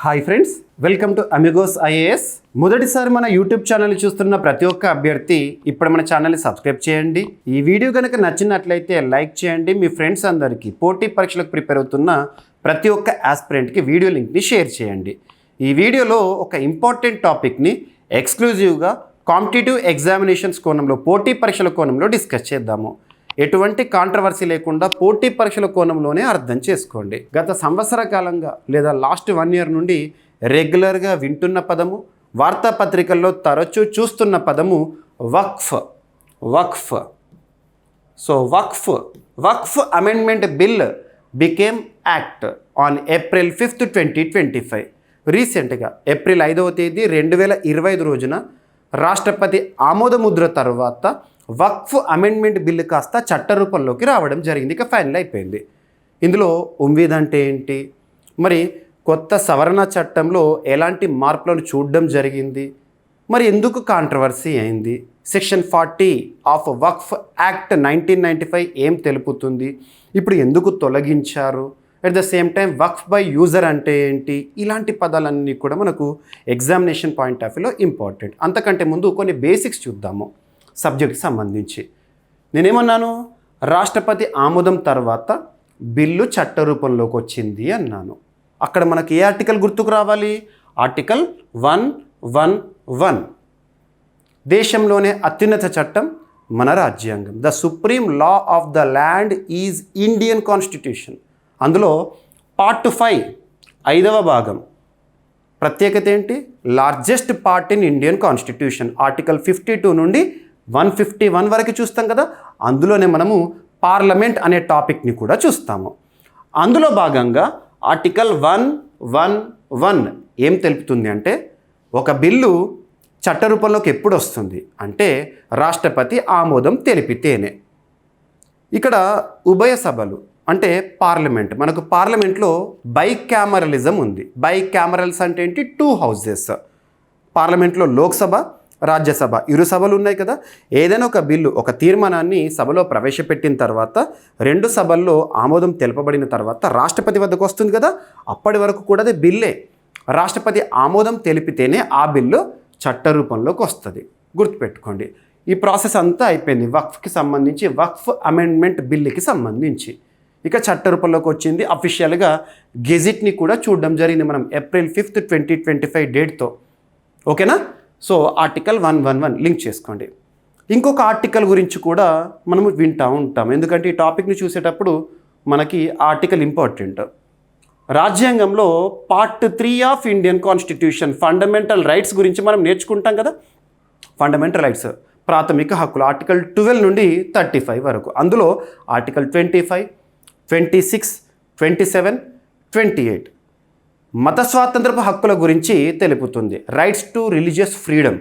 Hi friends, welcome to Amigos IAS. మొదటిసారి మన YouTube ఛానల్ని చూస్తున్న ప్రతి ఒక్క అభ్యర్థి ఇప్పుడు మన ఛానల్ని సబ్స్క్రైబ్ చేయండి. ఈ వీడియో కనుక నచ్చినట్లయితే లైక్ చేయండి. మీ ఫ్రెండ్స్ అందరికీ పోటీ పరీక్షలకు ప్రిపేర్ అవుతున్న ప్రతి ఒక్క ఆస్పిరెంట్కి వీడియో లింక్ని షేర్ చేయండి. ఈ వీడియోలో ఒక ఇంపార్టెంట్ టాపిక్ని ఎక్స్క్లూజివ్గా కాంపిటేటివ్ ఎగ్జామినేషన్స్ కోణంలో, పోటీ పరీక్షల కోణంలో డిస్కస్ చేద్దాము. ఎటువంటి కాంట్రవర్సీ లేకుండా పోటీ పరీక్షల కోణంలోనే అర్థం చేసుకోండి. గత సంవత్సర కాలంగా లేదా లాస్ట్ 1 year నుండి రెగ్యులర్గా వింటున్న పదము, వార్తాపత్రికల్లో తరచూ చూస్తున్న పదము వక్ఫ్. So Waqf amendment bill became act on April 5th, 2025. రీసెంట్గా April 5వ తేదీ 2025 రోజున రాష్ట్రపతి ఆమోదముద్ర తర్వాత వక్ఫ్ అమెండ్మెంట్ బిల్లు కాస్త చట్ట రూపంలోకి రావడం జరిగింది. ఇక ఫైనల్ అయిపోయింది. ఇందులో ఉమ్మీద్ అంటే ఏంటి, మరి కొత్త సవరణ చట్టంలో ఎలాంటి మార్పులను చూడడం జరిగింది, మరి ఎందుకు కాంట్రవర్సీ అయింది, సెక్షన్ 40 ఆఫ్ వక్ఫ్ యాక్ట్ 1995 ఏం తెలుపుతుంది, ఇప్పుడు ఎందుకు తొలగించారు, at the same time Waqf by user అంటే ఏంటి, ఇలాంటి పదాలన్నీ కూడా మనకు ఎగ్జామినేషన్ పాయింట్ ఆఫ్ వ్యూలో ఇంపార్టెంట్. అంతకంటే ముందు కొన్ని బేసిక్స్ చూద్దాము సబ్జెక్ట్కి సంబంధించి. నేనేమన్నాను, రాష్ట్రపతి ఆమోదం తర్వాత బిల్లు చట్ట రూపంలోకి వచ్చింది అన్నాను. అక్కడ మనకి ఏ ఆర్టికల్ గుర్తుకు రావాలి, ఆర్టికల్ 111. దేశంలోనే అత్యున్నత చట్టం మన రాజ్యాంగం. The supreme law of the land is Indian constitution. అందులో పార్ట్ 5 5వ భాగం ప్రత్యేకత ఏంటి, largest part in Indian constitution. Article 52 నుండి 151 వరకు చూస్తాం కదా. అందులోనే మనము పార్లమెంట్ అనే టాపిక్ని కూడా చూస్తాము. అందులో భాగంగా ఆర్టికల్ 111 ఏం తెలుపుతుంది అంటే, ఒక బిల్లు చట్ట రూపంలోకి ఎప్పుడు వస్తుంది అంటే రాష్ట్రపతి ఆమోదం తెలిపితేనే. ఇక్కడ ఉభయ సభలు అంటే పార్లమెంట్, మనకు పార్లమెంట్లో బైకామరలిజం ఉంది. బైకామరల్స్ అంటే ఏంటి, 2 houses. పార్లమెంట్లో లోక్సభ, రాజ్యసభ, 2 సభలు ఉన్నాయి కదా. ఏదైనా ఒక బిల్లు, ఒక తీర్మానాన్ని సభలో ప్రవేశపెట్టిన తర్వాత 2 సభల్లో ఆమోదం తెలపబడిన తర్వాత రాష్ట్రపతి వద్దకు వస్తుంది కదా. అప్పటి వరకు కూడా అది బిల్లే. రాష్ట్రపతి ఆమోదం తెలిపితేనే ఆ బిల్లు చట్ట రూపంలోకి వస్తుంది. గుర్తుపెట్టుకోండి. ఈ ప్రాసెస్ అంతా అయిపోయింది వక్ఫ్కి సంబంధించి, వక్ఫ్ అమెండ్మెంట్ బిల్లుకి సంబంధించి. ఇక చట్ట రూపంలోకి వచ్చింది. అఫీషియల్గా గెజిట్ని కూడా చూడడం జరిగింది మనం April 5th, 2025 డేట్తో. ఓకేనా. సో ఆర్టికల్ 111 లింక్ చేసుకోండి. ఇంకొక ఆర్టికల్ గురించి కూడా మనము వింటూ ఉంటాం, ఎందుకంటే ఈ టాపిక్ని చూసేటప్పుడు మనకి ఆర్టికల్ ఇంపార్టెంట్. రాజ్యాంగంలో part 3 of Indian constitution fundamental rights గురించి మనం నేర్చుకుంటాం కదా. ఫండమెంటల్ రైట్స్, ప్రాథమిక హక్కులు, ఆర్టికల్ 12 నుండి 35 వరకు. అందులో ఆర్టికల్ 25, 26, 27, 28 మత స్వాతంత్రపు హక్కుల గురించి తెలుపుతుంది. Rights to religious freedom.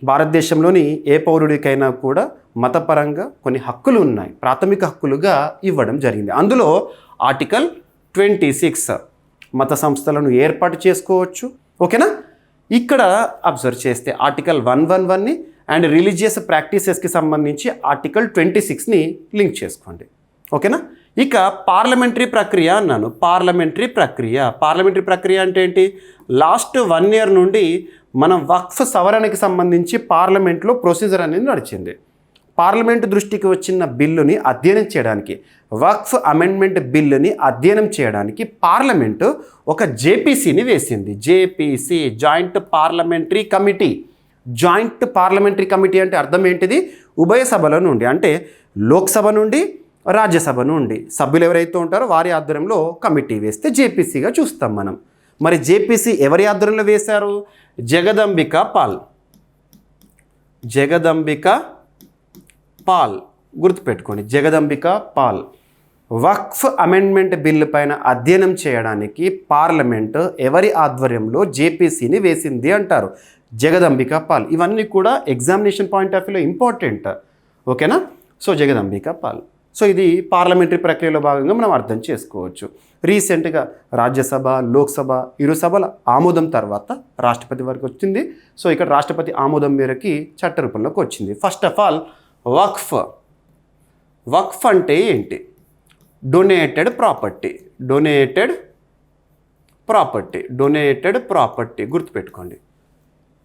భారతదేశంలోని ఏ పౌరుడికైనా కూడా మతపరంగా కొన్ని హక్కులు ఉన్నాయి, ప్రాథమిక హక్కులుగా ఇవ్వడం జరిగింది. అందులో ఆర్టికల్ 26 మత సంస్థలను ఏర్పాటు చేసుకోవచ్చు. ఓకేనా. ఇక్కడ అబ్జర్వ్ చేస్తే ఆర్టికల్ 111ని అండ్ రిలీజియస్ ప్రాక్టీసెస్కి సంబంధించి ఆర్టికల్ 26ని లింక్ చేసుకోండి. ఓకేనా. ఇక పార్లమెంటరీ ప్రక్రియ అన్నాను. పార్లమెంటరీ ప్రక్రియ అంటే ఏంటి, లాస్ట్ 1 year నుండి మనం వక్ఫ్ సవరణకి సంబంధించి పార్లమెంట్లో ప్రొసీజర్ అనేది నడిచింది. పార్లమెంటు దృష్టికి వచ్చిన బిల్లుని అధ్యయనం చేయడానికి, వక్ఫ్ అమెండ్మెంట్ బిల్లుని అధ్యయనం చేయడానికి పార్లమెంటు ఒక జేపీసీని వేసింది. JPC, joint parliamentary committee. Joint parliamentary committee అంటే అర్థం ఏంటిది, ఉభయ సభల నుండి అంటే లోక్సభ నుండి, రాజ్యసభ నుండి సభ్యులు ఎవరైతే ఉంటారో వారి ఆధ్వర్యంలో కమిటీ వేస్తే జేపీసీగా చూస్తాం మనం. మరి జేపీసీ ఎవరి ఆధ్వర్యంలో వేశారు, జగదంబిక పాల్. గుర్తుపెట్టుకోండి, జగదంబిక పాల్. వక్ఫ్ అమెండ్మెంట్ బిల్లు పైన అధ్యయనం చేయడానికి పార్లమెంట్ ఎవరి ఆధ్వర్యంలో జేపీసీని వేసింది అంటారు, జగదంబిక పాల్. ఇవన్నీ కూడా ఎగ్జామినేషన్ పాయింట్ ఆఫ్ వ్యూలో ఇంపార్టెంట్. ఓకేనా. సో జగదంబిక పాల్. సో ఇది పార్లమెంటరీ ప్రక్రియలో భాగంగా మనం అర్థం చేసుకోవచ్చు. రీసెంట్గా రాజ్యసభ, లోక్సభ 2 సభల ఆమోదం తర్వాత రాష్ట్రపతి వరకు వచ్చింది. సో ఇక్కడ రాష్ట్రపతి ఆమోదం మేరకి చట్ట రూపంలోకి వచ్చింది. ఫస్ట్ ఆఫ్ ఆల్ వక్ఫ్ అంటే ఏంటి, డొనేటెడ్ ప్రాపర్టీ. డొనేటెడ్ ప్రాపర్టీ గుర్తుపెట్టుకోండి.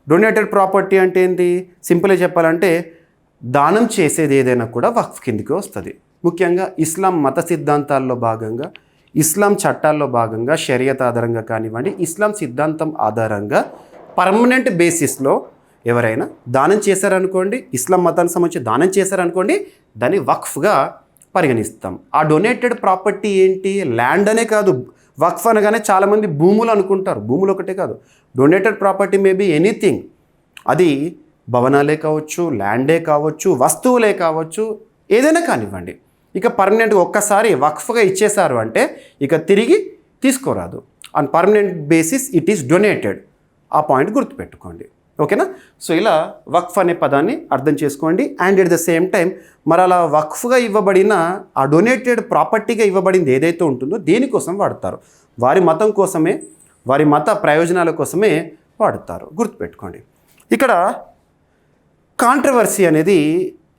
డొనేటెడ్ ప్రాపర్టీ అంటే ఏంటి? సింపుల్గా చెప్పాలంటే దానం చేసేది ఏదైనా కూడా వక్ఫ్ కిందికి వస్తుంది. ముఖ్యంగా ఇస్లాం మత సిద్ధాంతాల్లో భాగంగా, ఇస్లాం చట్టాల్లో భాగంగా, షరియత్ ఆధారంగా కానివ్వండి, ఇస్లాం సిద్ధాంతం ఆధారంగా పర్మనెంట్ బేసిస్లో ఎవరైనా దానం చేశారనుకోండి, ఇస్లాం మతానికి సంబంధించి దానం చేశారనుకోండి, దాన్ని వక్ఫ్గా పరిగణిస్తాం. ఆ డొనేటెడ్ ప్రాపర్టీ ఏంటి? ల్యాండ్ అనే కాదు, వక్ఫ్ అనగానే చాలామంది భూములు అనుకుంటారు. భూములు ఒకటే కాదు, డొనేటెడ్ ప్రాపర్టీ మేబీ ఎనీథింగ్. అది భవనాలే కావచ్చు, ల్యాండే కావచ్చు, వస్తువులే కావచ్చు, ఏదైనా కానివ్వండి. ఇక పర్మనెంట్గా ఒక్కసారి వక్ఫ్గా ఇచ్చేశారు అంటే ఇక తిరిగి తీసుకోరాదు. On permanent basis it is donated. ఆ పాయింట్ గుర్తుపెట్టుకోండి. ఓకేనా? సో ఇలా వక్ఫ్ అనే పదాన్ని అర్థం చేసుకోండి. And at the same time మరి అలా వక్ఫ్గా ఇవ్వబడిన ఆ డొనేటెడ్ ప్రాపర్టీగా ఇవ్వబడింది ఏదైతే ఉంటుందో దేనికోసం వాడతారు? వారి మతం కోసమే, వారి మత ప్రయోజనాల కోసమే వాడతారు. గుర్తుపెట్టుకోండి. ఇక్కడ కాంట్రవర్సీ అనేది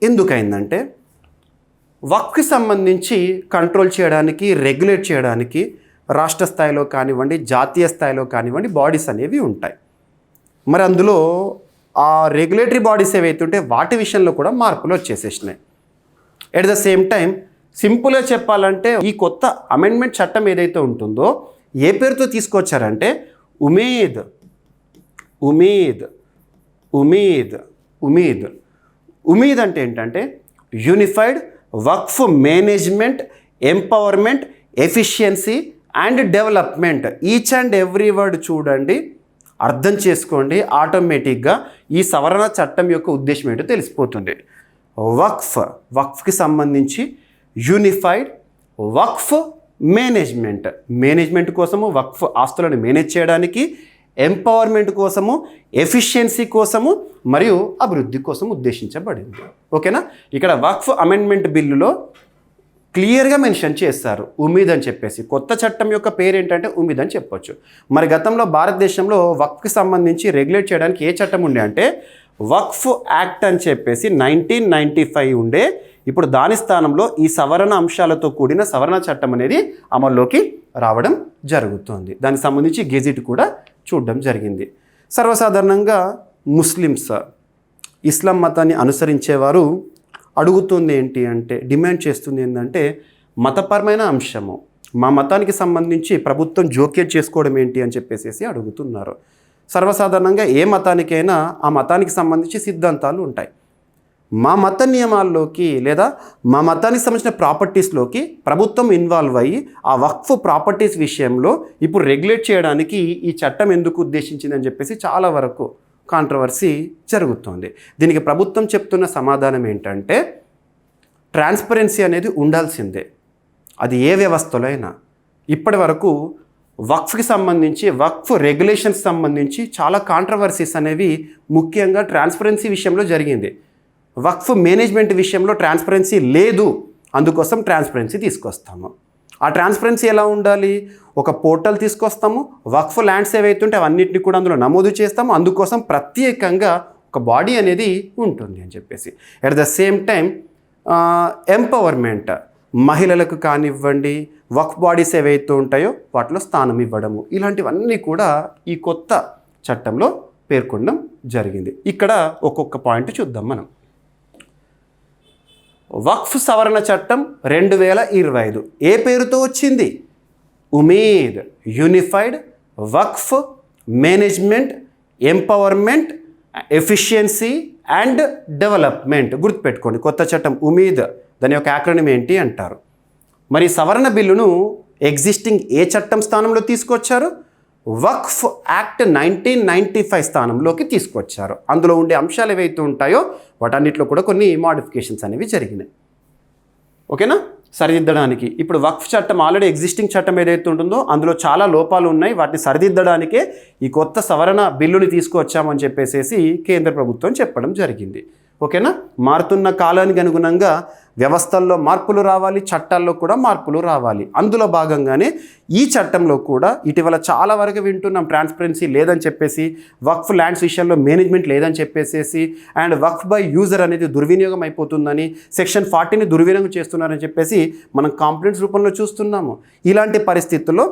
ఎందుకైందంటే వక్ఫ్కి సంబంధించి కంట్రోల్ చేయడానికి, రెగ్యులేట్ చేయడానికి రాష్ట్ర స్థాయిలో కానివ్వండి, జాతీయ స్థాయిలో కానివ్వండి బాడీస్ అనేవి ఉంటాయి. మరి అందులో ఆ రెగ్యులేటరీ బాడీస్ ఏవైతే ఉంటే వాటి విషయంలో కూడా మార్పులు వచ్చేసేసినాయి. ఎట్ ద సేమ్ టైం సింపుల్గా చెప్పాలంటే ఈ కొత్త అమెండ్మెంట్ చట్టం ఏదైతే ఉంటుందో ఏ పేరుతో తీసుకొచ్చారంటే ఉమీద్ ఉమీద్ ఉమీద్ ఉమీద్ ఉమీద్ అంటే ఏంటంటే unified Waqf management, empowerment, efficiency and development. Each and every word చూడండి, అర్థం చేసుకోండి. ఆటోమేటిక్గా ఈ సవరణ చట్టం యొక్క ఉద్దేశం ఏంటో తెలిసిపోతుంది. వక్ఫ్కి సంబంధించి యూనిఫైడ్ వక్ఫ్ మేనేజ్మెంట్ కోసము, వక్ఫ్ ఆస్తులను మేనేజ్ చేయడానికి, ఎంపవర్మెంట్ కోసము, ఎఫిషియన్సీ కోసము మరియు అభివృద్ధి కోసం ఉద్దేశించబడింది. ఓకేనా? ఇక్కడ వక్ఫ్ అమెండ్మెంట్ బిల్లులో క్లియర్గా మెన్షన్ చేస్తారు ఉమీద్ అని చెప్పేసి. కొత్త చట్టం యొక్క పేరు ఏంటంటే ఉమీద్ అని చెప్పొచ్చు. మరి గతంలో భారతదేశంలో వక్ఫ్కి సంబంధించి రెగ్యులేట్ చేయడానికి ఏ చట్టం ఉండే అంటే వక్ఫ్ యాక్ట్ అని చెప్పేసి 1995 ఉండే. ఇప్పుడు దాని స్థానంలో ఈ సవరణ అంశాలతో కూడిన సవరణ చట్టం అనేది అమల్లోకి రావడం జరుగుతుంది. దానికి సంబంధించి గెజిట్ కూడా చూడడం జరిగింది. సర్వసాధారణంగా ముస్లిమ్స్, ఇస్లాం మతాన్ని అనుసరించేవారు అడుగుతుంది ఏంటి అంటే, డిమాండ్ చేస్తుంది ఏంటంటే మతపరమైన అంశము, మా మతానికి సంబంధించి ప్రభుత్వం జోక్యం చేసుకోవడం ఏంటి అని చెప్పేసి అడుగుతున్నారు. సర్వసాధారణంగా ఏ మతానికైనా ఆ మతానికి సంబంధించి సిద్ధాంతాలు ఉంటాయి. మా మత నియమాల్లోకి లేదా మా మతానికి సంబంధించిన ప్రాపర్టీస్లోకి ప్రభుత్వం ఇన్వాల్వ్ అయ్యి ఆ వక్ఫ్ ప్రాపర్టీస్ విషయంలో ఇప్పుడు రెగ్యులేట్ చేయడానికి ఈ చట్టం ఎందుకు ఉద్దేశించిందని చెప్పేసి చాలా వరకు కాంట్రవర్సీ జరుగుతోంది. దీనికి ప్రభుత్వం చెప్తున్న సమాధానం ఏంటంటే ట్రాన్స్పరెన్సీ అనేది ఉండాల్సిందే, అది ఏ వ్యవస్థలో అయినా. ఇప్పటి వరకు వక్ఫ్కి సంబంధించి, వక్ఫ్ రెగ్యులేషన్స్ సంబంధించి చాలా కాంట్రవర్సీస్ అనేవి ముఖ్యంగా ట్రాన్స్పరెన్సీ విషయంలో జరిగింది. వక్ఫ్ మేనేజ్మెంట్ విషయంలో ట్రాన్స్పరెన్సీ లేదు, అందుకోసం ట్రాన్స్పరెన్సీ తీసుకొస్తాము. ఆ ట్రాన్స్పరెన్సీ ఎలా ఉండాలి? ఒక పోర్టల్ తీసుకొస్తాము, వక్ఫ్ ల్యాండ్స్ ఏవైతే ఉంటే అవన్నిటిని కూడా అందులో నమోదు చేస్తాము, అందుకోసం ప్రత్యేకంగా ఒక బాడీ అనేది ఉంటుంది అని చెప్పేసి. At the same time empowerment, మహిళలకు కానివ్వండి, వక్ఫ్ బాడీస్ ఏవైతే ఉంటాయో వాటిలో స్థానం ఇవ్వడము, ఇలాంటివన్నీ కూడా ఈ కొత్త చట్టంలో పేర్కొనడం జరిగింది. ఇక్కడ ఒక్కొక్క పాయింట్ చూద్దాం మనం. వక్ఫ్ సవరణ చట్టం 2025 ఏ పేరుతో వచ్చింది? Umeed, unified Waqf management, empowerment, efficiency and development. గుర్తుపెట్టుకోండి, కొత్త చట్టం ఉమీద్, దాని యొక్క యాక్రోనిమ్ ఏంటి అంటారు. మరి సవరణ బిల్లును ఎగ్జిస్టింగ్ ఏ చట్టం స్థానంలో తీసుకొచ్చారు? వక్ఫ్ యాక్ట్ 1995 స్థానంలోకి తీసుకొచ్చారు. అందులో ఉండే అంశాలు ఏవైతే ఉంటాయో వాటన్నిటిలో కూడా కొన్ని మాడిఫికేషన్స్ అనేవి జరిగినాయి. ఓకేనా? సరిదిద్దడానికి ఇప్పుడు వక్ఫ్ చట్టం ఆల్రెడీ ఎగ్జిస్టింగ్ చట్టం ఏదైతే ఉంటుందో అందులో చాలా లోపాలు ఉన్నాయి, వాటిని సరిదిద్దడానికే ఈ కొత్త సవరణ బిల్లుని తీసుకొచ్చామని చెప్పేసి కేంద్ర ప్రభుత్వం చెప్పడం జరిగింది. ఓకేనా? మారుతున్న కాలానికి అనుగుణంగా వ్యవస్థల్లో మార్పులు రావాలి, చట్టాల్లో కూడా మార్పులు రావాలి. అందులో భాగంగానే ఈ చట్టంలో కూడా ఇటీవల చాలా వరకు వింటున్నాం, ట్రాన్స్పరెన్సీ లేదని చెప్పేసి, వక్ఫ్ ల్యాండ్స్ విషయంలో మేనేజ్మెంట్ లేదని చెప్పేసి, అండ్ వక్ఫ్ బై యూజర్ అనేది దుర్వినియోగం అయిపోతుందని, సెక్షన్ 40ని దుర్వినియోగం చేస్తున్నారని చెప్పేసి మనం కంప్లైంట్స్ రూపంలో చూస్తున్నాము. ఇలాంటి పరిస్థితుల్లో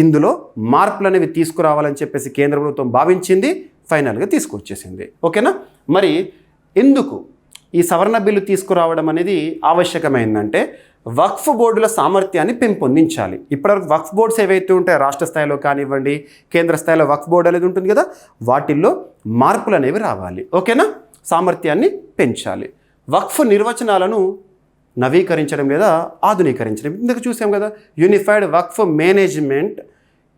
ఇందులో మార్పులు అనేవి తీసుకురావాలని చెప్పేసి కేంద్ర ప్రభుత్వం భావించింది, ఫైనల్గా తీసుకొచ్చేసింది. ఓకేనా? మరి ఎందుకు ఈ సవరణ బిల్లు తీసుకురావడం అనేది ఆవశ్యకమైందంటే వక్ఫ్ బోర్డుల సామర్థ్యాన్ని పెంపొందించాలి. ఇప్పటివరకు వక్ఫ్ బోర్డ్స్ ఏవైతే ఉంటాయో రాష్ట్ర స్థాయిలో కానివ్వండి, కేంద్ర స్థాయిలో వక్ఫ్ బోర్డు అనేది ఉంటుంది కదా, వాటిల్లో మార్పులు అనేవి రావాలి. ఓకేనా? సామర్థ్యాన్ని పెంచాలి. వక్ఫ్ నిర్వచనాలను నవీకరించడం లేదా ఆధునీకరించడం. ఇందుకు చూసాం కదా, unified Waqf management,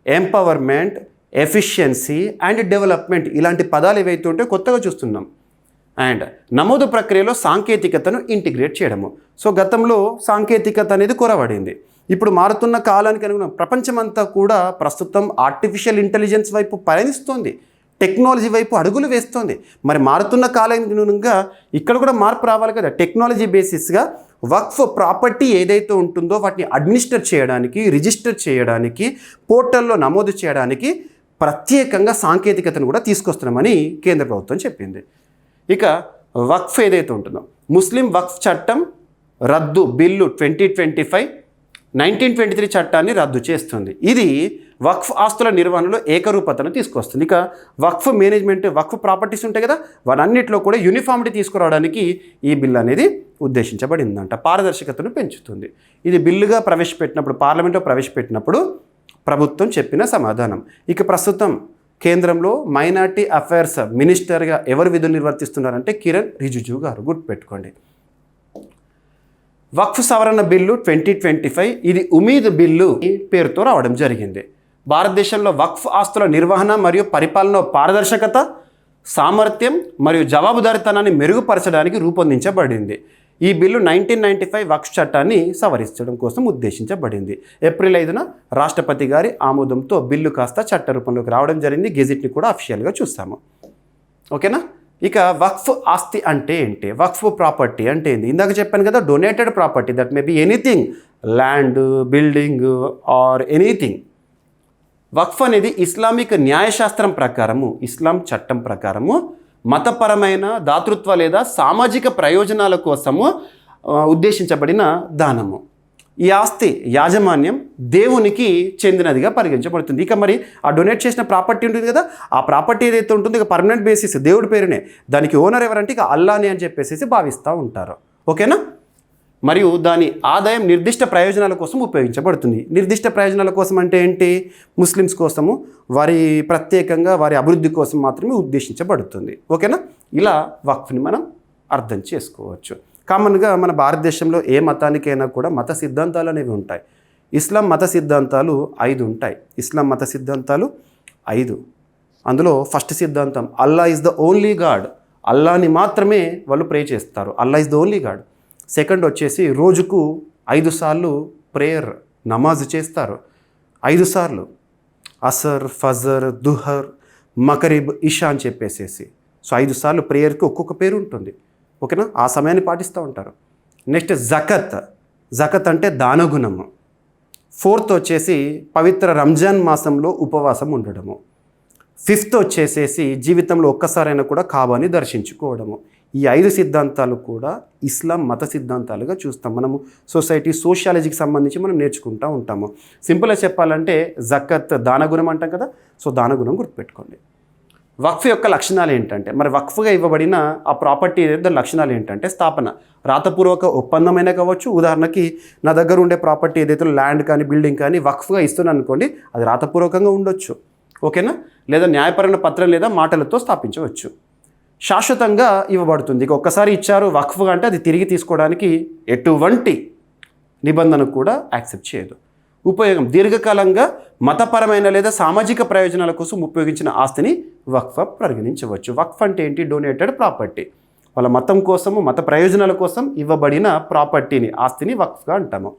empowerment, efficiency and development, ఇలాంటి పదాలు ఏవైతే ఉంటే కొత్తగా చూస్తున్నాం. అండ్ నమోదు ప్రక్రియలో సాంకేతికతను ఇంటిగ్రేట్ చేయడము. సో గతంలో సాంకేతికత అనేది కొరవడింది. ఇప్పుడు మారుతున్న కాలానికి అనుగుణంగా ప్రపంచమంతా కూడా ప్రస్తుతం ఆర్టిఫిషియల్ ఇంటెలిజెన్స్ వైపు పయనిస్తోంది, టెక్నాలజీ వైపు అడుగులు వేస్తోంది. మరి మారుతున్న కాలానికి అనుగుణంగా ఇక్కడ కూడా మార్పు రావాలి కదా. టెక్నాలజీ బేసిస్గా వక్ఫ్ ప్రాపర్టీ ఏదైతే ఉంటుందో వాటిని అడ్మినిస్టర్ చేయడానికి, రిజిస్టర్ చేయడానికి, పోర్టల్లో నమోదు చేయడానికి ప్రత్యేకంగా సాంకేతికతను కూడా తీసుకొస్తున్నామని కేంద్ర ప్రభుత్వం చెప్పింది. ఇక వక్ఫ్ ఏదైతే ఉంటుందో, ముస్లిం వక్ఫ్ చట్టం రద్దు బిల్లు 2025 1923 చట్టాన్ని రద్దు చేస్తుంది. ఇది వక్ఫ్ ఆస్తుల నిర్వహణలో ఏకరూపతను తీసుకొస్తుంది. ఇక వక్ఫ్ మేనేజ్మెంట్, వక్ఫ్ ప్రాపర్టీస్ ఉంటాయి కదా, వాటన్నిటిలో కూడా యూనిఫామిటీ తీసుకురావడానికి ఈ బిల్ అనేది ఉద్దేశించబడిందంట. పారదర్శకతను పెంచుతుంది. ఇది బిల్లుగా ప్రవేశపెట్టినప్పుడు, పార్లమెంట్లో ప్రవేశపెట్టినప్పుడు ప్రభుత్వం చెప్పిన సమాధానం. ఇక ప్రస్తుతం కేంద్రంలో మైనార్టీ అఫైర్స్ మినిస్టర్గా ఎవరు విధులు నిర్వర్తిస్తున్నారంటే కిరణ్ రిజిజు గారు. గుర్తుపెట్టుకోండి. వక్ఫ్ సవరణ బిల్లు 2025 ఇది ఉమీద్ బిల్లు పేరుతో రావడం జరిగింది. భారతదేశంలో వక్ఫ్ ఆస్తుల నిర్వహణ మరియు పరిపాలన పారదర్శకత, సామర్థ్యం మరియు జవాబుదారీతనాన్ని మెరుగుపరచడానికి రూపొందించబడింది. ఈ బిల్లు 1995 వక్ఫ్ చట్టాన్ని సవరించడం కోసం ఉద్దేశించబడింది. ఏప్రిల్ 5న రాష్ట్రపతి గారి ఆమోదంతో బిల్లు కాస్త చట్ట రూపంలోకి రావడం జరిగింది. గెజిట్ని కూడా అఫీషియల్గా చూస్తాము. ఓకేనా? ఇక వక్ఫ్ ఆస్తి అంటే ఏంటి, వక్ఫ్ ప్రాపర్టీ అంటే ఏంటి? ఇందాక చెప్పాను కదా, donated property, that may be anything, land, building or anything. వక్ఫ్ అనేది ఇస్లామిక్ న్యాయశాస్త్రం ప్రకారము, ఇస్లాం చట్టం ప్రకారము మతపరమైన, దాతృత్వ లేదా సామాజిక ప్రయోజనాల కోసము ఉద్దేశించబడిన దానము. ఈ ఆస్తి యాజమాన్యం దేవునికి చెందినదిగా పరిగణించబడుతుంది. ఇక మరి ఆ డొనేట్ చేసిన ప్రాపర్టీ ఉంటుంది కదా, ఆ ప్రాపర్టీ ఏదైతే ఉంటుందో ఇక పర్మనెంట్ బేసిస్ దేవుడి పేరునే, దానికి ఓనర్ ఎవరంటే ఇక అల్లాని అని చెప్పేసి భావిస్తూ ఉంటారు. ఓకేనా? మరియు దాని ఆదాయం నిర్దిష్ట ప్రయోజనాల కోసం ఉపయోగించబడుతుంది. నిర్దిష్ట ప్రయోజనాల కోసం అంటే ఏంటి? ముస్లిమ్స్ కోసము, వారి ప్రత్యేకంగా వారి అభివృద్ధి కోసం మాత్రమే ఉద్దేశించబడుతుంది. ఓకేనా? ఇలా వక్ఫ్ని మనం అర్థం చేసుకోవచ్చు. కామన్గా మన భారతదేశంలో ఏ మతానికైనా కూడా మత సిద్ధాంతాలు అనేవి ఉంటాయి. ఇస్లాం మత సిద్ధాంతాలు 5 ఉంటాయి. ఇస్లాం మత సిద్ధాంతాలు 5. అందులో ఫస్ట్ సిద్ధాంతం Allah is the only god, అల్లాని మాత్రమే వాళ్ళు ప్రే చేస్తారు, Allah is the only god. Second వచ్చేసి రోజుకు 5 సార్లు ప్రేయర్, నమాజ్ చేస్తారు. 5 సార్లు అసర్, ఫజర్, దుహర్, మకరీబ్, ఇషా అని చెప్పేసేసి. సో 5 సార్లు ప్రేయర్కి ఒక్కొక్క పేరు ఉంటుంది. ఓకేనా? ఆ సమయాన్ని పాటిస్తూ ఉంటారు. నెక్స్ట్ జకత్, జకత్ అంటే దానగుణము. ఫోర్త్ వచ్చేసి పవిత్ర రంజాన్ మాసంలో ఉపవాసం ఉండడము. ఫిఫ్త్ వచ్చేసేసి జీవితంలో ఒక్కసారైనా కూడా కాబాని దర్శించుకోవడము. ఈ 5 సిద్ధాంతాలు కూడా ఇస్లాం మత సిద్ధాంతాలుగా చూస్తాం. మనము సొసైటీ సోషియాలజీకి సంబంధించి మనం నేర్చుకుంటూ ఉంటాము. సింపుల్గా చెప్పాలంటే జకత్ దానగుణం అంటాం కదా, సో దానగుణం గుర్తుపెట్టుకోండి. వక్ఫ్ యొక్క లక్షణాలు ఏంటంటే, మరి వక్ఫ్గా ఇవ్వబడిన ఆ ప్రాపర్టీ ఏదైతే లక్షణాలు ఏంటంటే, స్థాపన రాతపూర్వక ఒప్పందమైనా కావచ్చు. ఉదాహరణకి నా దగ్గర ఉండే ప్రాపర్టీ ఏదైతే ల్యాండ్ కానీ బిల్డింగ్ కానీ వక్ఫ్గా ఇస్తున్నాను అనుకోండి, అది రాతపూర్వకంగా ఉండొచ్చు. ఓకేనా? లేదా న్యాయపరమైన పత్రం లేదా మాటలతో స్థాపించవచ్చు. శాశ్వతంగా ఇవ్వబడుతుంది. ఇక ఒక్కసారి ఇచ్చారు వక్ఫ్గా అంటే అది తిరిగి తీసుకోవడానికి ఎటువంటి నిబంధన కూడా యాక్సెప్ట్ చేయదు. ఉపయోగం దీర్ఘకాలంగా మతపరమైన లేదా సామాజిక ప్రయోజనాల కోసం ఉపయోగించిన ఆస్తిని వక్ఫ్ పరిగణించవచ్చు. వక్ఫ్ అంటే ఏంటి? Donated property. వాళ్ళ మతం కోసము, మత ప్రయోజనాల కోసం ఇవ్వబడిన ప్రాపర్టీని, ఆస్తిని వక్ఫ్గా అంటాము.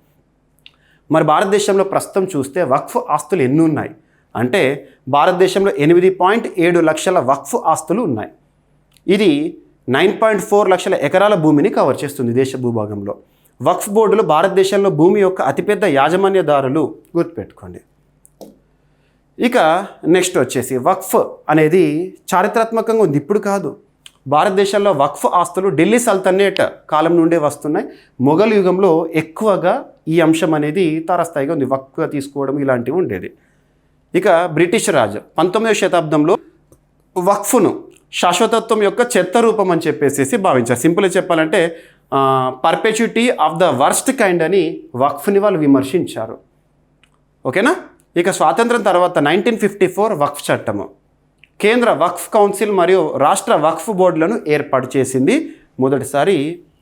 మరి భారతదేశంలో ప్రస్తుతం చూస్తే వక్ఫ్ ఆస్తులు ఎన్ని ఉన్నాయి అంటే, భారతదేశంలో 8.7 లక్షల వక్ఫ్ ఆస్తులు ఉన్నాయి. ఇది 9.4 లక్షల ఎకరాల భూమిని కవర్ చేస్తుంది దేశ భూభాగంలో. వక్ఫ్ బోర్డులు భారతదేశంలో భూమి యొక్క అతిపెద్ద యాజమాన్యదారులు, గుర్తుపెట్టుకోండి. ఇక నెక్స్ట్ వచ్చేసి వక్ఫ్ అనేది చారిత్రాత్మకంగా ఉంది, ఇప్పుడు కాదు. భారతదేశంలో వక్ఫ్ ఆస్తులు ఢిల్లీ సల్తనేట్ కాలం నుండే వస్తున్నాయి. మొఘల్ యుగంలో ఎక్కువగా ఈ అంశం అనేది తారస్థాయిగా ఉంది, వక్ఫ్గా తీసుకోవడం ఇలాంటివి ఉండేది. ఇక బ్రిటిష్ రాజు 19వ శతాబ్దంలో వక్ఫ్ను శాశ్వతత్వం యొక్క చెత్త రూపం అని చెప్పేసి భావించారు. సింపుల్గా చెప్పాలంటే పర్పెచ్యుటీ ఆఫ్ ద వర్స్ట్ కైండ్ అని వక్ఫ్ని వాళ్ళు విమర్శించారు. ఓకేనా. ఇక స్వాతంత్రం తర్వాత 1954 వక్ఫ్ చట్టము కేంద్ర వక్ఫ్ కౌన్సిల్ మరియు రాష్ట్ర వక్ఫ్ బోర్డులను ఏర్పాటు చేసింది మొదటిసారి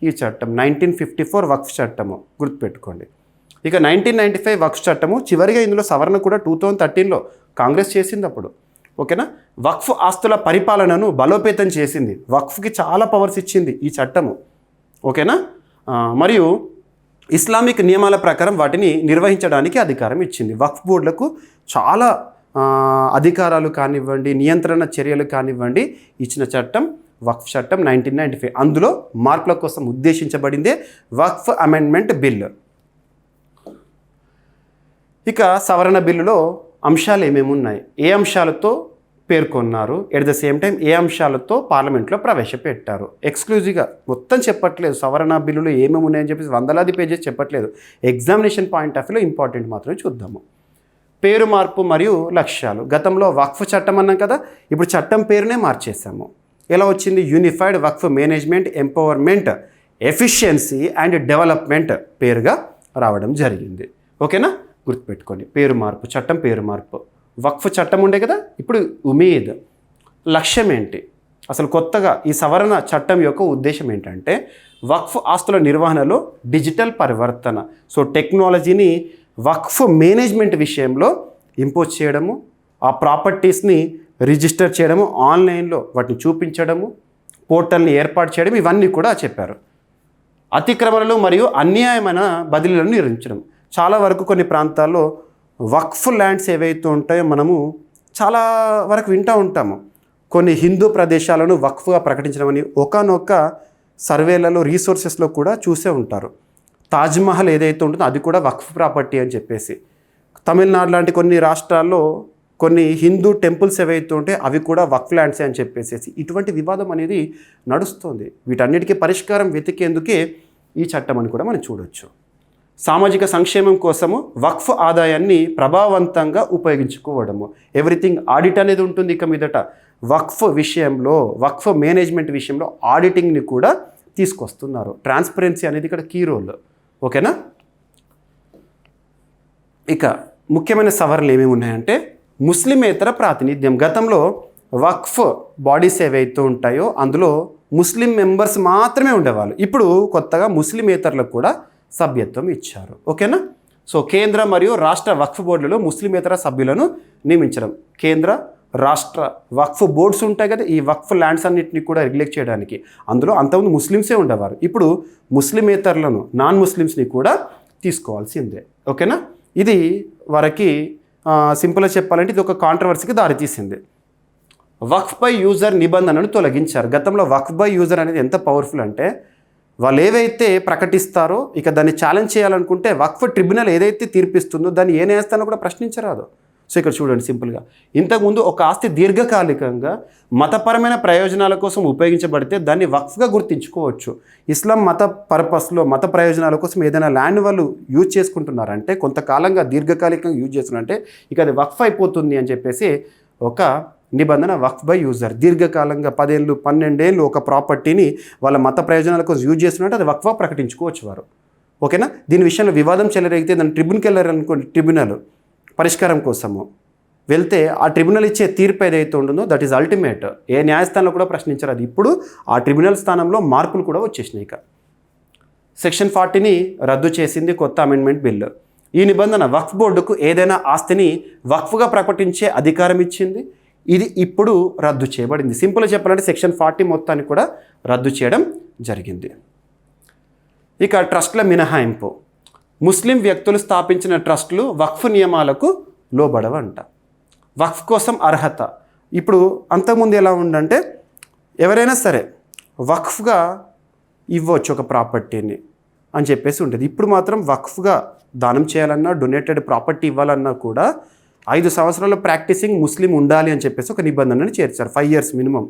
ఈ చట్టం. 1954 వక్ఫ్ చట్టము, గుర్తుపెట్టుకోండి. ఇక 1995 వక్ఫ్ చట్టము, చివరిగా ఇందులో సవరణ కూడా 2013లో కాంగ్రెస్ చేసింది అప్పుడు. ఓకేనా. వక్ఫ్ ఆస్తుల పరిపాలనను బలోపేతం చేసింది, వక్ఫ్కి చాలా పవర్స్ ఇచ్చింది ఈ చట్టము. ఓకేనా. మరియు ఇస్లామిక్ నియమాల ప్రకారం వాటిని నిర్వహించడానికి అధికారం ఇచ్చింది. వక్ఫ్ బోర్డులకు చాలా అధికారాలు కానివ్వండి, నియంత్రణ చర్యలు కానివ్వండి ఇచ్చిన చట్టం వక్ఫ్ చట్టం 1995. అందులో మార్పుల కోసం ఉద్దేశించబడిందే వక్ఫ్ అమెండ్మెంట్ బిల్. ఇక సవరణ బిల్లులో అంశాలు ఏమేమి ఉన్నాయి, ఏ అంశాలతో పేర్కొన్నారు, ఎట్ ద సేమ్ టైం ఏ అంశాలతో పార్లమెంట్లో ప్రవేశపెట్టారు. ఎక్స్క్లూజివ్గా మొత్తం చెప్పట్లేదు, సవరణ బిల్లులు ఏమేమి ఉన్నాయని చెప్పేసి వందలాది పేజెస్ చెప్పట్లేదు. ఎగ్జామినేషన్ పాయింట్ ఆఫ్ వ్యూలో ఇంపార్టెంట్ మాత్రమే చూద్దాము. పేరు మార్పు మరియు లక్ష్యాలు. గతంలో వక్ఫ్ చట్టం అన్నాం కదా, ఇప్పుడు చట్టం పేరునే మార్చేసాము. ఎలా వచ్చింది? Unified Waqf management empowerment efficiency and development పేరుగా రావడం జరిగింది. ఓకేనా, గుర్తుపెట్టుకోండి. పేరు మార్పు, చట్టం పేరు మార్పు. వక్ఫ్ చట్టం ఉండే కదా, ఇప్పుడు ఉమీద్. లక్ష్యం ఏంటి? అసలు కొత్తగా ఈ సవరణ చట్టం యొక్క ఉద్దేశం ఏంటంటే వక్ఫ్ ఆస్తుల నిర్వహణలో డిజిటల్ పరివర్తన. సో టెక్నాలజీని వక్ఫ్ మేనేజ్మెంట్ విషయంలో ఇంపోజ్ చేయడము, ఆ ప్రాపర్టీస్ని రిజిస్టర్ చేయడము, ఆన్లైన్లో వాటిని చూపించడము, పోర్టల్ని ఏర్పాటు చేయడం, ఇవన్నీ కూడా చెప్పారు. అతిక్రమణలు మరియు అన్యాయమైన బదిలీలను నిర్వహించడం. చాలా వరకు కొన్ని ప్రాంతాల్లో వక్ఫ్ ల్యాండ్స్ ఏవైతే ఉంటాయో మనము చాలా వరకు వింటూ ఉంటాము. కొన్ని హిందూ ప్రదేశాలను వక్ఫ్గా ప్రకటించడమని ఒకానొక సర్వేలలో రీసోర్సెస్లో కూడా చూసే ఉంటారు. తాజ్మహల్ ఏదైతే ఉంటుందో అది కూడా వక్ఫ్ ప్రాపర్టీ అని చెప్పేసి. తమిళనాడు లాంటి కొన్ని రాష్ట్రాల్లో కొన్ని హిందూ టెంపుల్స్ ఏవైతే ఉంటే అవి కూడా వక్ఫ్ ల్యాండ్సే అని చెప్పేసి ఇటువంటి వివాదం అనేది నడుస్తుంది. వీటన్నిటికీ పరిష్కారం వెతికేందుకే ఈ చట్టం అని కూడా మనం చూడొచ్చు. సామాజిక సంక్షేమం కోసము వక్ఫ్ ఆదాయాన్ని ప్రభావవంతంగా ఉపయోగించుకోవడము. ఎవ్రీథింగ్ ఆడిట్ అనేది ఉంటుంది. ఇక మీదట వక్ఫ్ విషయంలో, వక్ఫ్ మేనేజ్మెంట్ విషయంలో ఆడిటింగ్ని కూడా తీసుకొస్తున్నారు. ట్రాన్స్పరెన్సీ అనేది ఇక్కడ కీ రోల్. ఓకేనా. ఇక ముఖ్యమైన సవరణలు ఏమేమి ఉన్నాయంటే ముస్లిమేతర ప్రాతినిధ్యం. గతంలో వక్ఫ్ బాడీస్ ఏవైతే ఉంటాయో అందులో ముస్లిం మెంబర్స్ మాత్రమే ఉండేవాళ్ళు. ఇప్పుడు కొత్తగా ముస్లిమేతరులకు కూడా సభ్యత్వం ఇచ్చారు. ఓకేనా. సో కేంద్ర మరియు రాష్ట్ర వక్ఫ్ బోర్డులలో ముస్లిమేతర సభ్యులను నియమించడం. కేంద్ర రాష్ట్ర వక్ఫ్ బోర్డ్స్ ఉంటాయి కదా, ఈ వక్ఫ్ ల్యాండ్స్ అన్నింటినీ కూడా రెగ్యులేట్ చేయడానికి. అందులో అంతకుముందు ముస్లిమ్సే ఉండేవారు, ఇప్పుడు ముస్లిమేతరులను, నాన్ ముస్లిమ్స్ని కూడా తీసుకోవాల్సిందే. ఓకేనా. ఇది వరకు సింపుల్గా చెప్పాలంటే ఇది ఒక కాంట్రవర్సీకి దారితీసింది. వక్ఫ్ బై యూజర్ నిబంధనను తొలగించారు. గతంలో వక్ఫ్ బై యూజర్ అనేది ఎంత పవర్ఫుల్ అంటే వాళ్ళు ఏవైతే ప్రకటిస్తారో ఇక దాన్ని ఛాలెంజ్ చేయాలనుకుంటే వక్ఫ్ ట్రిబ్యునల్ ఏదైతే తీర్పిస్తుందో దాన్ని ఏ న్యాయస్థానం కూడా ప్రశ్నించరాదు. సో ఇక్కడ చూడండి సింపుల్గా, ఇంతకుముందు ఒక ఆస్తి దీర్ఘకాలికంగా మతపరమైన ప్రయోజనాల కోసం ఉపయోగించబడితే దాన్ని వక్ఫ్గా గుర్తించుకోవచ్చు. ఇస్లాం మత పర్పస్లో, మత ప్రయోజనాల కోసం ఏదైనా ల్యాండ్ వాళ్ళు యూజ్ చేసుకుంటున్నారంటే, కొంతకాలంగా దీర్ఘకాలికంగా యూజ్ చేస్తున్నారంటే ఇక అది వక్ఫ్ అయిపోతుంది అని చెప్పేసి ఒక నిబంధన. వక్ఫ్ బై యూజర్ దీర్ఘకాలంగా 10 ఏళ్ళు 12 ఏళ్ళు ఒక ప్రాపర్టీని వాళ్ళ మత ప్రయోజనాల కోసం యూజ్ చేస్తున్నట్టు అది వక్ఫ్గా ప్రకటించుకోవచ్చు వారు. ఓకేనా. దీని విషయంలో వివాదం చెలరేగితే దాన్ని ట్రిబ్యునల్కి వెళ్ళారనుకోండి, ట్రిబ్యునల్ పరిష్కారం కోసము వెళ్తే ఆ ట్రిబ్యునల్ ఇచ్చే తీర్పు ఏదైతే ఉంటుందో దట్ ఈజ్ అల్టిమేట్. ఏ న్యాయస్థానంలో కూడా ప్రశ్నించారు. అది ఇప్పుడు ఆ ట్రిబ్యునల్ స్థానంలో మార్పులు కూడా వచ్చేసినాయి. ఇక సెక్షన్ 40ని రద్దు చేసింది కొత్త అమెండ్మెంట్ బిల్లు. ఈ నిబంధన వక్ఫ్ బోర్డుకు ఏదైనా ఆస్తిని వక్ఫ్గా ప్రకటించే అధికారం ఇచ్చింది. ఇది ఇప్పుడు రద్దు చేయబడింది. సింపుల్గా చెప్పాలంటే సెక్షన్ 40 మొత్తాన్ని కూడా రద్దు చేయడం జరిగింది. ఇక ట్రస్ట్ల మినహాయింపు. ముస్లిం వ్యక్తులు స్థాపించిన ట్రస్టులు వక్ఫ్ నియమాలకు లోబడవంట. వక్ఫ్ కోసం అర్హత. ఇప్పుడు అంతకుముందు ఎలా ఉందంటే ఎవరైనా సరే వక్ఫ్గా ఇవ్వచ్చు ఒక ప్రాపర్టీని అని చెప్పేసి ఉంటుంది. ఇప్పుడు మాత్రం వక్ఫ్గా దానం చేయాలన్నా, డొనేటెడ్ ప్రాపర్టీ ఇవ్వాలన్నా కూడా 5 సంవత్సరాల ప్రాక్టీసింగ్ ముస్లిం ఉండాలి అని చెప్పేసి ఒక నిబంధనని చేర్చారు. 5 years మినిమం.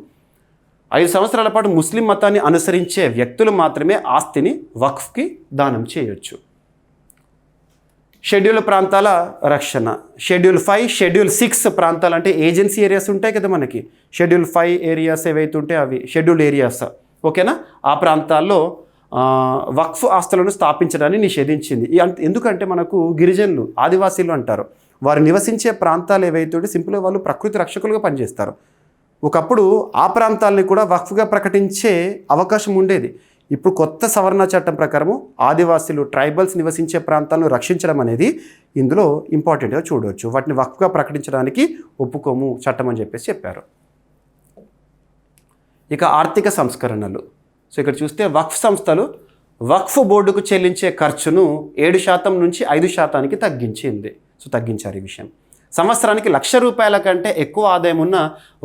5 సంవత్సరాల పాటు ముస్లిం మతాన్ని అనుసరించే వ్యక్తులు మాత్రమే ఆస్తిని వక్ఫ్కి దానం చేయొచ్చు. షెడ్యూల్ ప్రాంతాల రక్షణ. షెడ్యూల్ 5, షెడ్యూల్ 6 ప్రాంతాలు అంటే ఏజెన్సీ ఏరియాస్ ఉంటాయి కదా మనకి. షెడ్యూల్ 5 ఏరియాస్ ఏవైతే ఉంటాయో అవి షెడ్యూల్ ఏరియాస్, ఓకేనా. ఆ ప్రాంతాల్లో వక్ఫ్ ఆస్తులను స్థాపించడాన్ని నిషేధించింది. ఎందుకంటే మనకు గిరిజనులు, ఆదివాసీలు అంటారు, వారు నివసించే ప్రాంతాలు ఏవైతే ఉంటే సింపుల్గా వాళ్ళు ప్రకృతి రక్షకులుగా పనిచేస్తారు. ఒకప్పుడు ఆ ప్రాంతాలని కూడా వక్ఫ్గా ప్రకటించే అవకాశం ఉండేది. ఇప్పుడు కొత్త సవరణ చట్టం ప్రకారము ఆదివాసీలు, ట్రైబల్స్ నివసించే ప్రాంతాలను రక్షించడం అనేది ఇందులో ఇంపార్టెంట్గా చూడవచ్చు. వాటిని వక్ఫ్గా ప్రకటించడానికి ఒప్పుకోము చట్టం అని చెప్పేసి చెప్పారు. ఇక ఆర్థిక సంస్కరణలు. సో ఇక్కడ చూస్తే వక్ఫ్ సంస్థలు వక్ఫ్ బోర్డుకు చెల్లించే ఖర్చును 7% నుంచి 5% తగ్గించింది. సో తగ్గించారు ఈ విషయం. సంవత్సరానికి ₹1,00,000 కంటే ఎక్కువ ఆదాయం ఉన్న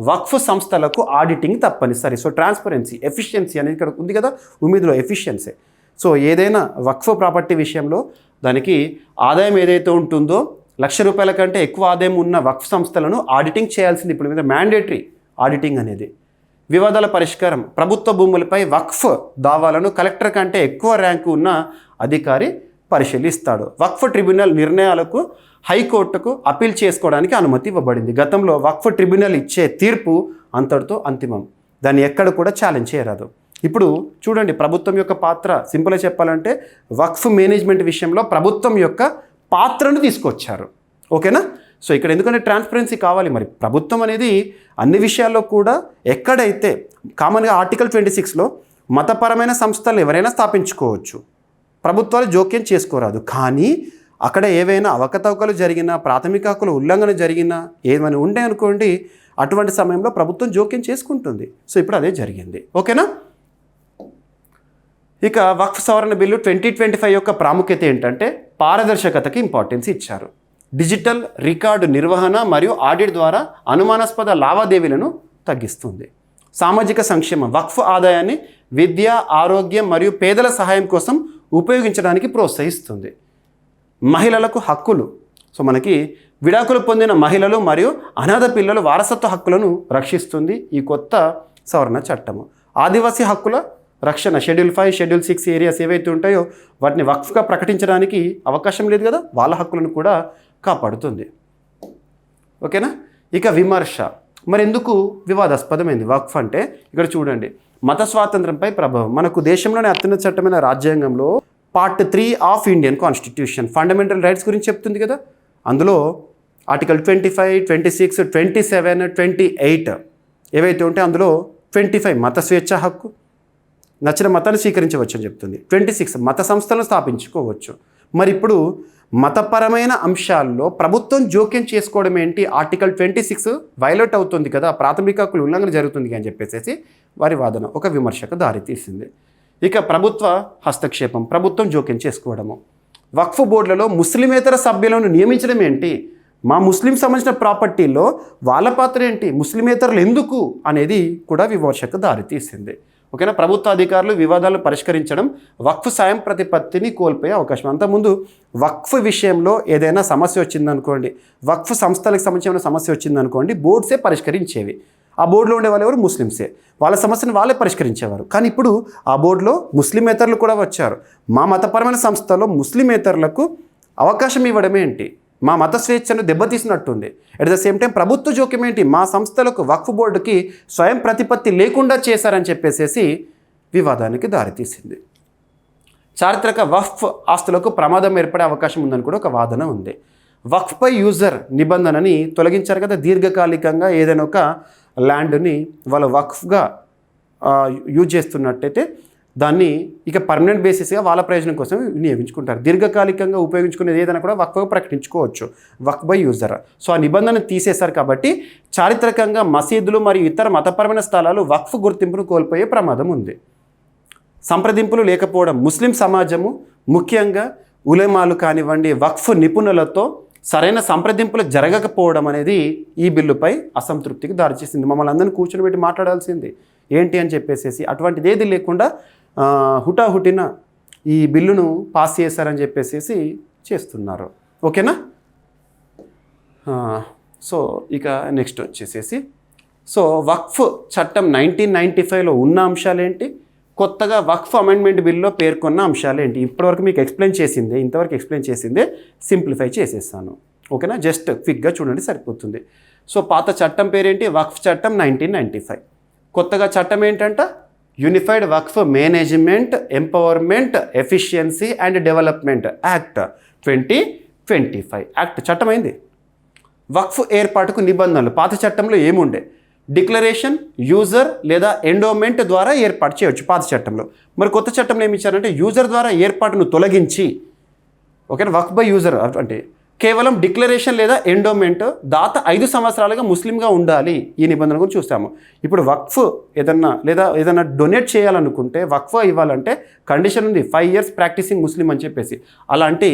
వక్ఫ్ సంస్థలకు ఆడిటింగ్ తప్పనిసరి. సో ట్రాన్స్పరెన్సీ, ఎఫిషియన్సీ అనేది ఇక్కడ ఉంది కదా, ఉమీదులో ఎఫిషియన్సీ. సో ఏదైనా వక్ఫ్ ప్రాపర్టీ విషయంలో దానికి ఆదాయం ఏదైతే ఉంటుందో ₹1,00,000 కంటే ఎక్కువ ఆదాయం ఉన్న వక్ఫ్ సంస్థలను ఆడిటింగ్ చేయాల్సింది ఇప్పుడు మీద మ్యాండేటరీ ఆడిటింగ్ అనేది. వివాదాల పరిష్కారం. ప్రభుత్వ భూములపై వక్ఫ్ దావాలను కలెక్టర్ కంటే ఎక్కువ ర్యాంకు ఉన్న అధికారి పరిశీలిస్తాడు. వక్ఫ్ ట్రిబ్యునల్ నిర్ణయాలకు హైకోర్టుకు అప్పీల్ చేసుకోవడానికి అనుమతి ఇవ్వబడింది. గతంలో వక్ఫ్ ట్రిబ్యునల్ ఇచ్చే తీర్పు అంతటితో అంతిమం. దాన్ని ఎక్కడ కూడా ఛాలెంజ్ చేయరాదు. ఇప్పుడు చూడండి ప్రభుత్వం యొక్క పాత్ర. సింపుల్గా చెప్పాలంటే వక్ఫ్ మేనేజ్మెంట్ విషయంలో ప్రభుత్వం యొక్క పాత్రను తీసుకొచ్చారు, ఓకేనా. సో ఇక్కడ ఎందుకంటే ట్రాన్స్పరెన్సీ కావాలి. మరి ప్రభుత్వం అనేది అన్ని విషయాల్లో కూడా ఎక్కడైతే కామన్గా ఆర్టికల్ 26లో మతపరమైన సంస్థలు ఎవరైనా స్థాపించుకోవచ్చు, ప్రభుత్వాలు జోక్యం చేసుకోరాదు. కానీ అక్కడ ఏవైనా అవకతవకలు జరిగినా, ప్రాథమిక హక్కుల ఉల్లంఘన జరిగినా, ఏమైనా ఉండే అనుకోండి, అటువంటి సమయంలో ప్రభుత్వం జోక్యం చేసుకుంటుంది. సో ఇప్పుడు అదే జరిగింది, ఓకేనా. ఇక వక్ఫ్ సవరణ బిల్లు 2025 యొక్క ప్రాముఖ్యత ఏంటంటే పారదర్శకతకి ఇంపార్టెన్స్ ఇచ్చారు. డిజిటల్ రికార్డు నిర్వహణ మరియు ఆడిట్ ద్వారా అనుమానాస్పద లావాదేవీలను తగ్గిస్తుంది. సామాజిక సంక్షేమం. వక్ఫ్ ఆదాయాన్ని విద్య, ఆరోగ్యం మరియు పేదల సహాయం కోసం ఉపయోగించడానికి ప్రోత్సహిస్తుంది. మహిళలకు హక్కులు. సో మనకి విడాకులు పొందిన మహిళలు మరియు అనాథ పిల్లల వారసత్వ హక్కులను రక్షిస్తుంది ఈ కొత్త సవరణ చట్టము. ఆదివాసీ హక్కుల రక్షణ. షెడ్యూల్ 5, షెడ్యూల్ 6 ఏరియాస్ ఏవైతే ఉంటాయో వాటిని వక్ఫ్గా ప్రకటించడానికి అవకాశం లేదు కదా, వాళ్ళ హక్కులను కూడా కాపాడుతుంది, ఓకేనా. ఇక విమర్శ. మరి ఎందుకు వివాదాస్పదమైంది వక్ఫ్ అంటే? ఇక్కడ చూడండి, మత స్వాతంత్రంపై ప్రభావం. మనకు దేశంలోనే అత్యున్నత చట్టమైన రాజ్యాంగంలో part 3 of Indian constitution fundamental rights గురించి చెప్తుంది కదా. అందులో ఆర్టికల్ 25, 26, 27, 28 ఏవైతే ఉంటే అందులో 25 మత స్వేచ్ఛ హక్కు, నచ్చిన మతాన్ని స్వీకరించవచ్చు అని చెప్తుంది. 26 మత సంస్థలను స్థాపించుకోవచ్చు. మరి ఇప్పుడు మతపరమైన అంశాల్లో ప్రభుత్వం జోక్యం చేసుకోవడం ఏంటి? ఆర్టికల్ 26 వైలేట్ అవుతుంది కదా, ప్రాథమిక హక్కుల ఉల్లంఘన జరుగుతుంది అని చెప్పేసి వారి వాదన ఒక విమర్శకు దారితీసింది. ఇక ప్రభుత్వ హస్తక్షేపం, ప్రభుత్వం జోక్యం చేసుకోవడము. వక్ఫ్ బోర్డులలో ముస్లిమేతర సభ్యులను నియమించడం ఏంటి? మా ముస్లిం సంబంధించిన ప్రాపర్టీల్లో వాళ్ళ పాత్ర ఏంటి? ముస్లిమేతరులు ఎందుకు అనేది కూడా విమర్శకు దారితీసింది, ఓకేనా. ప్రభుత్వ అధికారులు వివాదాలను పరిష్కరించడం వక్ఫ్ సాయం ప్రతిపత్తిని కోల్పోయే అవకాశం. అంతకుముందు వక్ఫ్ విషయంలో ఏదైనా సమస్య వచ్చిందనుకోండి, వక్ఫ్ సంస్థలకు సంబంధించిన సమస్య వచ్చిందనుకోండి, బోర్డ్సే పరిష్కరించేవి. ఆ బోర్డులో ఉండే వాళ్ళు ఎవరు? ముస్లిమ్సే. వాళ్ళ సమస్యను వాళ్ళే పరిష్కరించేవారు. కానీ ఇప్పుడు ఆ బోర్డులో ముస్లిమేతరులు కూడా వచ్చారు. మా మతపరమైన సంస్థలో ముస్లిమేతరులకు అవకాశం ఇవ్వడం ఏంటి? మా మత స్వేచ్ఛను దెబ్బతీసినట్టుంది. అట్ ద సేమ్ టైం ప్రభుత్వ జోక్యం ఏంటి? మా సంస్థలకు వక్ఫ్ బోర్డుకి స్వయం ప్రతిపత్తి లేకుండా చేశారని చెప్పేసి వివాదానికి దారితీసింది. చారిత్రక వక్ఫ్ ఆస్తులకు ప్రమాదం ఏర్పడే అవకాశం ఉందని కూడా ఒక వాదన ఉంది. వక్ఫ్పై యూజర్ నిబంధనని తొలగించారు కదా. దీర్ఘకాలికంగా ఏదైనా ఒక ల్యాండ్ని వాళ్ళు వక్ఫ్గా యూజ్ చేస్తున్నట్టయితే దాన్ని ఇక పర్మనెంట్ బేసిస్గా వాళ్ళ ప్రయోజనం కోసం వినియోగించుకుంటారు. దీర్ఘకాలికంగా ఉపయోగించుకునేది ఏదైనా కూడా వక్ఫ్గా ప్రకటించుకోవచ్చు, వక్ఫ్ బై యూజర్. సో ఆ నిబంధన తీసేశారు కాబట్టి చారిత్రకంగా మసీదులు మరియు ఇతర మతపరమైన స్థలాలు వక్ఫ్ గుర్తింపును కోల్పోయే ప్రమాదం ఉంది. సంప్రదింపులు లేకపోవడం. ముస్లిం సమాజము ముఖ్యంగా ఉలెమాలు కానివ్వండి, వక్ఫ్ నిపుణులతో సరైన సంప్రదింపులు జరగకపోవడం అనేది ఈ బిల్లుపై అసంతృప్తికి దారిచేసింది. మమ్మల్ని అందరినీ కూర్చొని పెట్టి మాట్లాడాల్సింది. ఏంటి అని చెప్పేసి అటువంటిది ఏది లేకుండా హుటాహుటిన ఈ బిల్లును పాస్ చేశారని చెప్పేసి చేస్తున్నారు. ఓకేనా? సో ఇక నెక్స్ట్ వచ్చేసేసి సో వక్ఫ్ చట్టం 1995లో ఉన్న అంశాలేంటి, కొత్తగా వక్ఫ్ అమెండ్మెంట్ బిల్లో పేర్కొన్న అంశాలేంటి, ఇంతవరకు మీకు ఎక్స్ప్లెయిన్ చేసిందే సింప్లిఫై చేసేస్తాను. ఓకేనా? జస్ట్ క్విక్గా చూడండి సరిపోతుంది. సో పాత చట్టం పేరేంటి? వక్ఫ్ చట్టం 1995. కొత్తగా చట్టం ఏంటంట? Unified Waqf management, empowerment, efficiency and development act 2025 act చట్టమైంది. వక్ఫ్ ఏర్పాటుకు నిబంధనలు పాత చట్టంలో ఏముండే? డిక్లరేషన్, యూజర్ లేదా ఎండోమెంట్ ద్వారా ఏర్పాటు చేయవచ్చు పాత చట్టంలో. మరి కొత్త చట్టంలో ఏమి ఇచ్చారంటే యూజర్ ద్వారా ఏర్పాటును తొలగించి, ఓకేనా, వక్ఫ్ బై యూజర్ అంటే కేవలం డిక్లరేషన్ లేదా ఎండోమెంట్ దాత 5 సంవత్సరాలుగా ముస్లింగా ఉండాలి. ఈ నిబంధన గురించి చూస్తాము. ఇప్పుడు వక్ఫ్ ఏదన్నా డొనేట్ చేయాలనుకుంటే, వక్ఫ్ ఇవ్వాలంటే కండిషన్ ఉంది 5 years ప్రాక్టీసింగ్ ముస్లిం అని చెప్పేసి. అలాంటి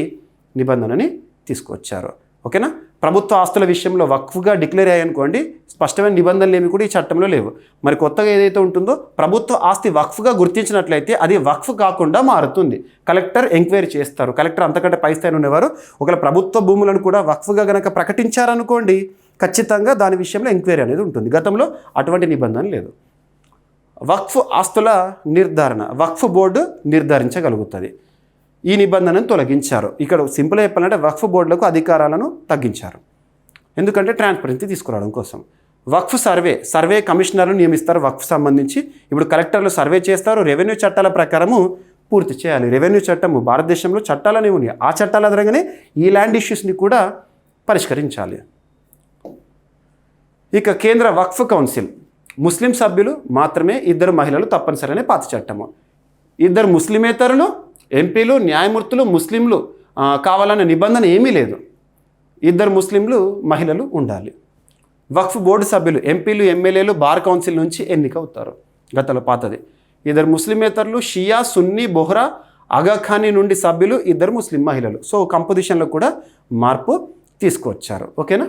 నిబంధనని తీసుకొచ్చారు. ఓకేనా? ప్రభుత్వ ఆస్తుల విషయంలో వక్ఫ్గా డిక్లేర్ అయ్యాయనుకోండి, స్పష్టమైన నిబంధనలు ఏమి కూడా ఈ చట్టంలో లేవు. మరి కొత్తగా ఏదైతే ఉంటుందో ప్రభుత్వ ఆస్తి వక్ఫ్గా గుర్తించినట్లయితే అది వక్ఫ్ కాకుండా మారుతుంది. కలెక్టర్ ఎంక్వైరీ చేస్తారు. కలెక్టర్ అంతకంటే పై స్థాయిలో ఉండేవారు. ఒకవేళ ప్రభుత్వ భూములను కూడా వక్ఫ్గా కనుక ప్రకటించారనుకోండి, ఖచ్చితంగా దాని విషయంలో ఎంక్వైరీ అనేది ఉంటుంది. గతంలో అటువంటి నిబంధన లేదు. వక్ఫ్ ఆస్తుల నిర్ధారణ వక్ఫ్ బోర్డు నిర్ధారించగలుగుతుంది. ఈ నిబంధనను తొలగించారు. ఇక్కడ సింపుల్గా చెప్పాలంటే వక్ఫ్ బోర్డులకు అధికారాలను తగ్గించారు. ఎందుకంటే ట్రాన్స్పరెన్సీ తీసుకురావడం కోసం. వక్ఫ్ సర్వే కమిషనర్లు నియమిస్తారు వక్ఫ్ సంబంధించి. ఇప్పుడు కలెక్టర్లు సర్వే చేస్తారు. రెవెన్యూ చట్టాల ప్రకారము పూర్తి చేయాలి. రెవెన్యూ చట్టము భారతదేశంలో చట్టాలనే ఉన్నాయి. ఆ చట్టాల ఆధారంగానే ఈ ల్యాండ్ ఇష్యూస్ని కూడా పరిష్కరించాలి. ఇక కేంద్ర వక్ఫ్ కౌన్సిల్ ముస్లిం సభ్యులు మాత్రమే, 2 మహిళలు తప్పనిసరి అనే పాత చట్టము. 2 ముస్లిమేతరులు ఎంపీలు, న్యాయమూర్తులు, ముస్లింలు కావాలన్న నిబంధన ఏమీ లేదు. 2 ముస్లింలు మహిళలు ఉండాలి. వక్ఫ్ బోర్డు సభ్యులు ఎంపీలు, ఎమ్మెల్యేలు బార్ కౌన్సిల్ నుంచి ఎన్నికవుతారు. గతంలో పాతది. 2 ముస్లిమేతరులు షియా, సున్నీ, బొహ్రా, ఆగాఖానీ నుండి సభ్యులు, 2 ముస్లిం మహిళలు. సో కంపోజిషన్లో కూడా మార్పు తీసుకువచ్చారు. ఓకేనా?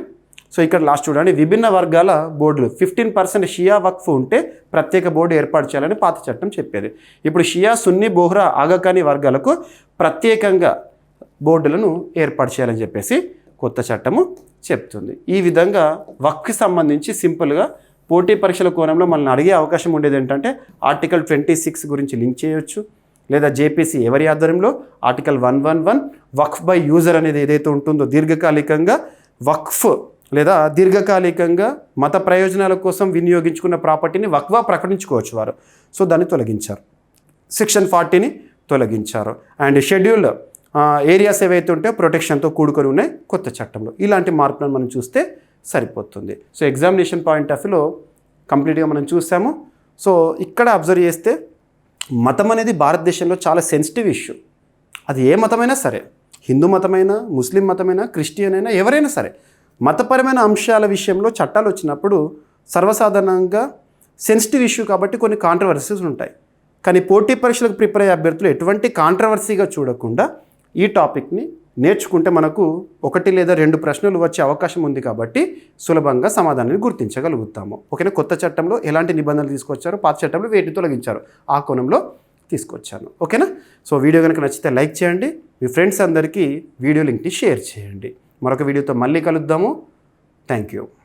సో ఇక్కడ లాస్ట్ చూడండి, విభిన్న వర్గాల బోర్డులు 15% షియా వక్ఫ్ ఉంటే ప్రత్యేక బోర్డు ఏర్పాటు చేయాలని పాత చట్టం చెప్పేది. ఇప్పుడు షియా, సున్నీ, బోహ్రా, ఆగాఖానీ వర్గాలకు ప్రత్యేకంగా బోర్డులను ఏర్పాటు చేయాలని చెప్పేసి కొత్త చట్టము చెప్తుంది. ఈ విధంగా వక్ఫ్కి సంబంధించి సింపుల్గా పోటీ పరీక్షల కోణంలో మనల్ని అడిగే అవకాశం ఉండేది ఏంటంటే ఆర్టికల్ 26 గురించి లింక్ చేయొచ్చు, లేదా జేపీసీ ఎవరి ఆధ్వర్యంలో ఆర్టికల్ 111 వక్ఫ్ బై యూజర్ అనేది ఏదైతే ఉంటుందో దీర్ఘకాలికంగా వక్ఫ్ లేదా దీర్ఘకాలికంగా మత ప్రయోజనాల కోసం వినియోగించుకున్న ప్రాపర్టీని వక్ఫ్గా ప్రకటించుకోవచ్చు వారు. సో దాన్ని తొలగించారు. సెక్షన్ 40ని తొలగించారు. అండ్ షెడ్యూల్ ఏరియాస్ ఏవైతే ఉంటే ప్రొటెక్షన్తో కూడుకొని ఉన్నాయి కొత్త చట్టంలో. ఇలాంటి మార్పులను మనం చూస్తే సరిపోతుంది. సో ఎగ్జామినేషన్ పాయింట్ ఆఫ్ వ్యూలో కంప్లీట్గా మనం చూసాము. సో ఇక్కడ అబ్జర్వ్ చేస్తే మతం అనేది భారతదేశంలో చాలా సెన్సిటివ్ ఇష్యూ. అది ఏ మతమైనా సరే, హిందూ మతమైనా, ముస్లిం మతమైనా, క్రిస్టియన్ అయినా, ఎవరైనా సరే మతపరమైన అంశాల విషయంలో చట్టాలు వచ్చినప్పుడు సర్వసాధారణంగా సెన్సిటివ్ ఇష్యూ కాబట్టి కొన్ని కాంట్రవర్సీస్ ఉంటాయి. కానీ పోటీ పరీక్షలకు ప్రిపేర్ అయ్యే అభ్యర్థులు ఎటువంటి కాంట్రవర్సీగా చూడకుండా ఈ టాపిక్ని నేర్చుకుంటే మనకు 1 లేదా 2 ప్రశ్నలు వచ్చే అవకాశం ఉంది కాబట్టి సులభంగా సమాధానాన్ని గుర్తించగలుగుతాము. ఓకేనా? కొత్త చట్టంలో ఎలాంటి నిబంధనలు తీసుకొచ్చారో, పాత చట్టంలో వేటిని తొలగించారు, ఆ కోణంలో తీసుకొచ్చాను. ఓకేనా? సో వీడియో కనుక నచ్చితే లైక్ చేయండి, మీ ఫ్రెండ్స్ అందరికీ వీడియో లింక్ని షేర్ చేయండి. మరొక వీడియోతో మళ్ళీ కలుద్దాము. Thank you.